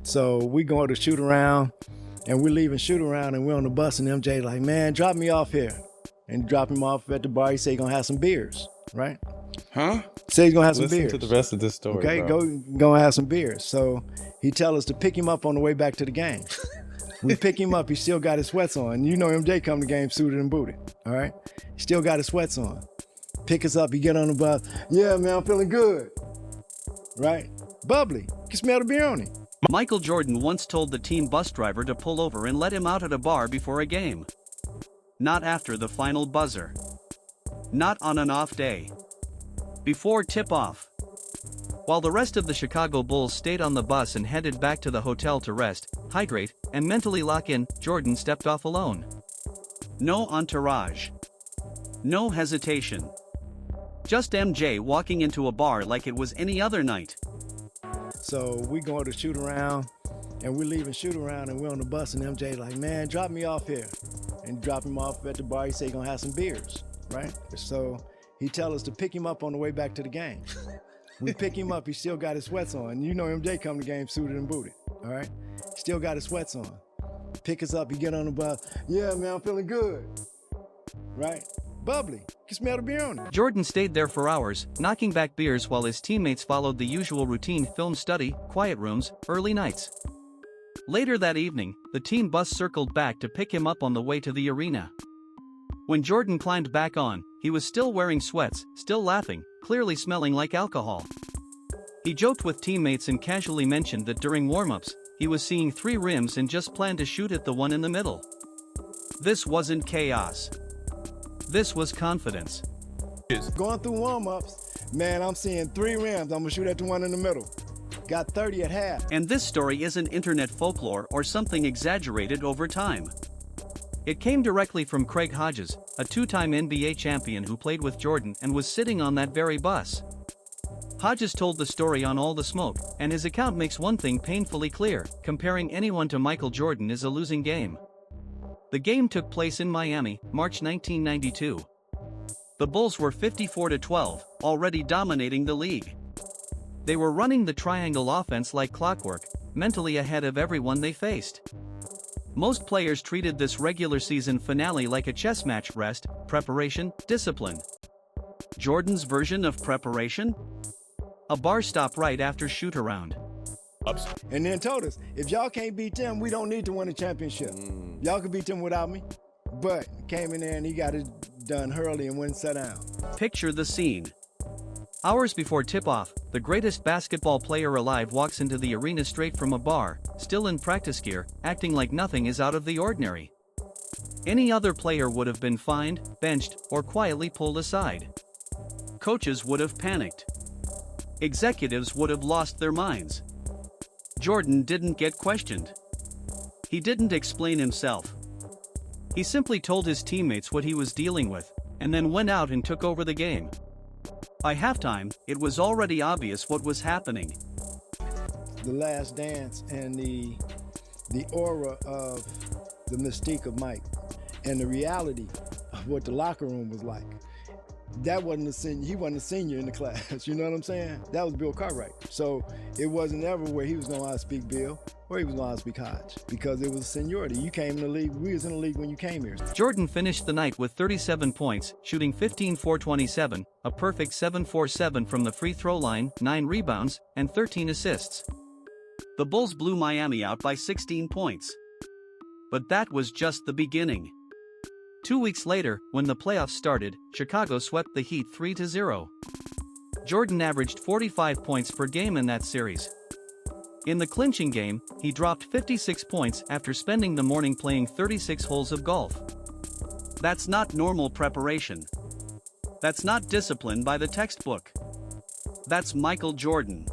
So we going to shoot around, and we're leaving shoot around, and we're on the bus, and MJ like, man, drop me off here. And drop him off at the bar. He say he's gonna have some beers, right? Huh? Say he's gonna have some Listen beers. to the rest of this story, okay, bro. go have some beers. So he tell us to pick him up on the way back to the game. We pick him up. He still got his sweats on. You know MJ come to the game suited and booted. All right, he still got his sweats on. Pick us up. He get on the bus. Yeah, man, I'm feeling good. Right? Bubbly. You can smell the beer on him. Michael Jordan once told the team bus driver to pull over and let him out at a bar before a game. Not after the final buzzer. Not on an off day. Before tip-off. While the rest of the Chicago Bulls stayed on the bus and headed back to the hotel to rest, hydrate, and mentally lock in, Jordan stepped off alone. No entourage. No hesitation. Just MJ walking into a bar like it was any other night. So we going to shoot around, and we're leaving shoot around, and we're on the bus, and MJ like, man, drop me off here. And drop him off at the bar. He say he's gonna have some beers, right? So he tell us to pick him up on the way back to the game. We pick him up. He still got his sweats on. You know MJ come to the game suited and booted, all right? Still got his sweats on. Pick us up. He get on the bus. Yeah, man, I'm feeling good. Right? Bubbly. You can smell the beer on him. Jordan stayed there for hours, knocking back beers while his teammates followed the usual routine: film study, quiet rooms, early nights. Later that evening, the team bus circled back to pick him up on the way to the arena. When Jordan climbed back on, he was still wearing sweats, still laughing, clearly smelling like alcohol. He joked with teammates and casually mentioned that during warm-ups, he was seeing 3 rims and just planned to shoot at the one in the middle. This wasn't chaos. This was confidence. Going through warm-ups, man, I'm seeing 3 rims. I'm gonna shoot at the one in the middle. Got 30 at half. And this story isn't internet folklore or something exaggerated over time. It came directly from Craig Hodges, a 2-time NBA champion who played with Jordan and was sitting on that very bus. Hodges told the story on All the Smoke, and his account makes one thing painfully clear: comparing anyone to Michael Jordan is a losing game. The game took place in Miami, March 1992. The Bulls were 54-12, already dominating the league. They were running the triangle offense like clockwork, mentally ahead of everyone they faced. Most players treated this regular season finale like a chess match: rest, preparation, discipline. Jordan's version of preparation? A bar stop right after shoot-around. And then told us, if y'all can't beat them, we don't need to win a championship. Y'all can beat them without me. But came in there and he got it done early and went and sat down. Picture the scene. Hours before tip-off, the greatest basketball player alive walks into the arena straight from a bar, still in practice gear, acting like nothing is out of the ordinary. Any other player would have been fined, benched, or quietly pulled aside. Coaches would have panicked. Executives would have lost their minds. Jordan didn't get questioned. He didn't explain himself. He simply told his teammates what he was dealing with, and then went out and took over the game. By halftime, it was already obvious what was happening. The last dance and the aura of the mystique of Mike and the reality of what the locker room was like. That wasn't a senior. He wasn't a senior in the class. You know what I'm saying? That was Bill Cartwright. So it wasn't ever where he was going to outspeak Bill or he was going to outspeak Hodge, because it was seniority. You came in the league. We was in the league when you came here. Jordan finished the night with 37 points, shooting 15-4-27, a perfect 7-4-7 from the free throw line, 9 rebounds, and 13 assists. The Bulls blew Miami out by 16 points. But that was just the beginning. 2 weeks later, when the playoffs started, Chicago swept the Heat 3-0. Jordan averaged 45 points per game in that series. In the clinching game, he dropped 56 points after spending the morning playing 36 holes of golf. That's not normal preparation. That's not discipline by the textbook. That's Michael Jordan.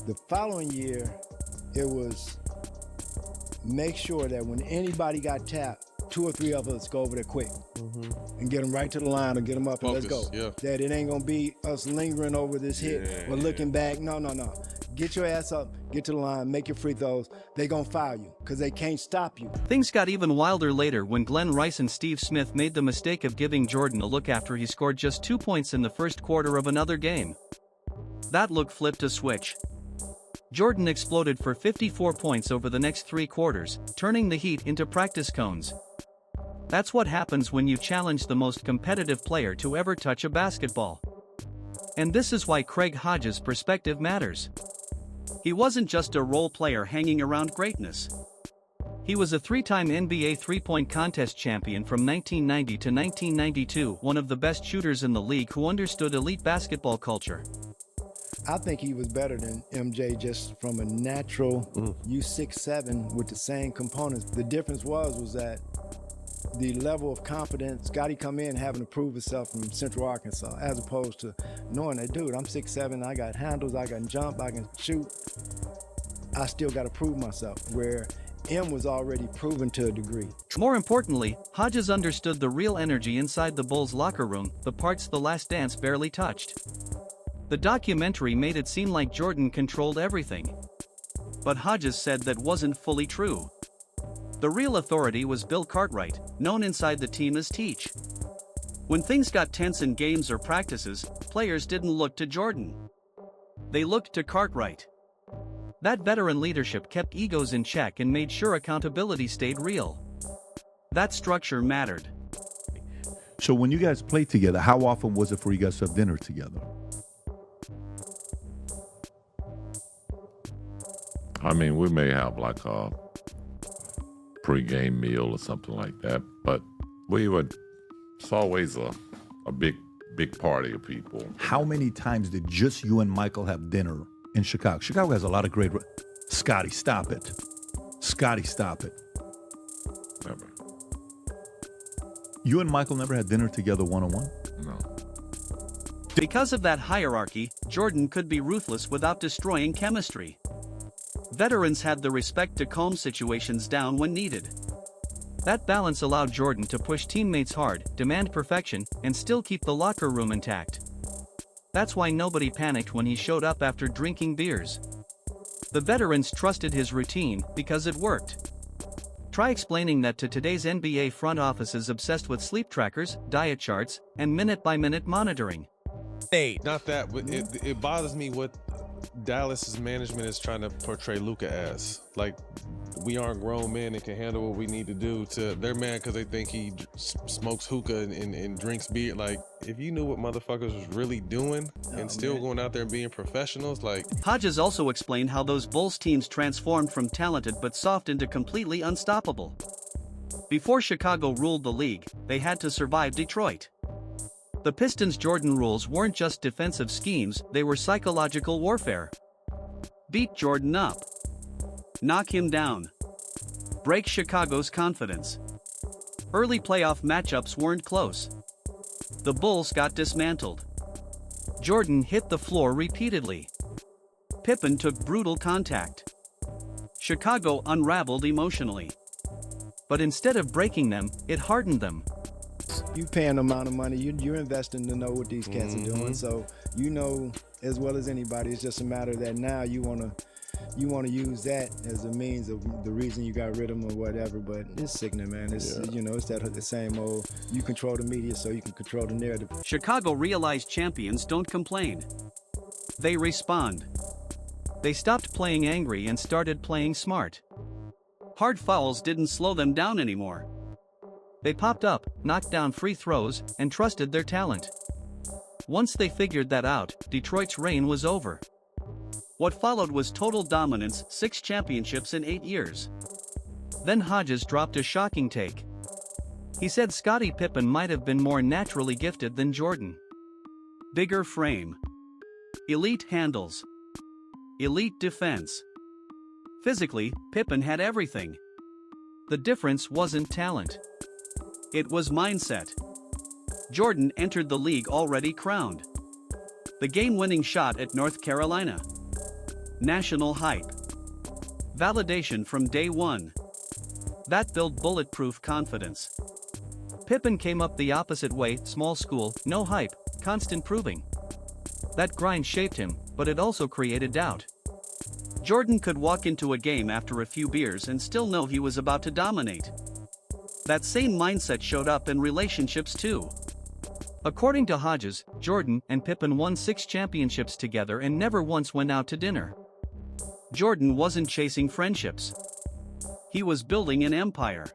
The following year, it was make sure that when anybody got tapped, 2 or 3 of us go over there quick and get them right to the line or get them up and let's go. Yeah. That it ain't gonna be us lingering over this hit or looking back. No. Get your ass up, get to the line, make your free throws. They gonna foul you because they can't stop you. Things got even wilder later when Glenn Rice and Steve Smith made the mistake of giving Jordan a look after he scored just 2 points in the first quarter of another game. That look flipped a switch. Jordan exploded for 54 points over the next 3 quarters, turning the Heat into practice cones. That's what happens when you challenge the most competitive player to ever touch a basketball. And this is why Craig Hodges' perspective matters. He wasn't just a role player hanging around greatness. He was a 3-time NBA three-point contest champion from 1990 to 1992, one of the best shooters in the league who understood elite basketball culture. I think he was better than MJ just from a natural, you 6'7" with the same components. The difference was that the level of confidence, Scotty come in having to prove himself from Central Arkansas, as opposed to knowing that, dude, I'm 6'7", I got handles, I can jump, I can shoot. I still got to prove myself, where M was already proven to a degree. More importantly, Hodges understood the real energy inside the Bulls' locker room, the parts The Last Dance barely touched. The documentary made it seem like Jordan controlled everything. But Hodges said that wasn't fully true. The real authority was Bill Cartwright, known inside the team as Teach. When things got tense in games or practices, players didn't look to Jordan. They looked to Cartwright. That veteran leadership kept egos in check and made sure accountability stayed real. That structure mattered. So when you guys played together, how often was it for you guys to have dinner together? I mean, we may have like a pre-game meal or something like that, but it's always a big party of people. How many times did just you and Michael have dinner in Chicago? Chicago has a lot of great... Scotty, stop it. Scotty, stop it. Never. You and Michael never had dinner together one-on-one? No. Because of that hierarchy, Jordan could be ruthless without destroying chemistry. Veterans had the respect to calm situations down when needed. That balance allowed Jordan to push teammates hard, demand perfection, and still keep the locker room intact. That's why nobody panicked when he showed up after drinking beers. The veterans trusted his routine because it worked. Try explaining that to today's NBA front offices obsessed with sleep trackers, diet charts, and minute-by-minute monitoring. Hey, not that, but it bothers me what Dallas's management is trying to portray Luka as. Like, we aren't grown men and can handle what we need to do. To they're mad because they think he smokes hookah and drinks beer. Like, if you knew what motherfuckers was really doing and still going out there and being professionals, like... Hodges also explained how those Bulls teams transformed from talented but soft into completely unstoppable. Before Chicago ruled the league, they had to survive Detroit. The Pistons' Jordan rules weren't just defensive schemes, they were psychological warfare. Beat Jordan up. Knock him down. Break Chicago's confidence. Early playoff matchups weren't close. The Bulls got dismantled. Jordan hit the floor repeatedly. Pippen took brutal contact. Chicago unraveled emotionally. But instead of breaking them, it hardened them. You paying the amount of money, you're investing to know what these cats are doing, so you know as well as anybody. It's just a matter that now you want to use that as a means of the reason you got rid of them or whatever. But it's sickening, man. It's it's the same old. You control the media so you can control the narrative. Chicago realized champions don't complain. They respond. They stopped playing angry and started playing smart. Hard fouls didn't slow them down anymore. They popped up, knocked down free throws, and trusted their talent. Once they figured that out, Detroit's reign was over. What followed was total dominance, 6 championships in 8 years. Then Hodges dropped a shocking take. He said Scottie Pippen might have been more naturally gifted than Jordan. Bigger frame. Elite handles. Elite defense. Physically, Pippen had everything. The difference wasn't talent. It was mindset. Jordan entered the league already crowned. The game-winning shot at North Carolina. National hype. Validation from day one. That built bulletproof confidence. Pippen came up the opposite way, small school, no hype, constant proving. That grind shaped him, but it also created doubt. Jordan could walk into a game after a few beers and still know he was about to dominate. That same mindset showed up in relationships too. According to Hodges, Jordan and Pippen won 6 championships together and never once went out to dinner. Jordan wasn't chasing friendships. He was building an empire.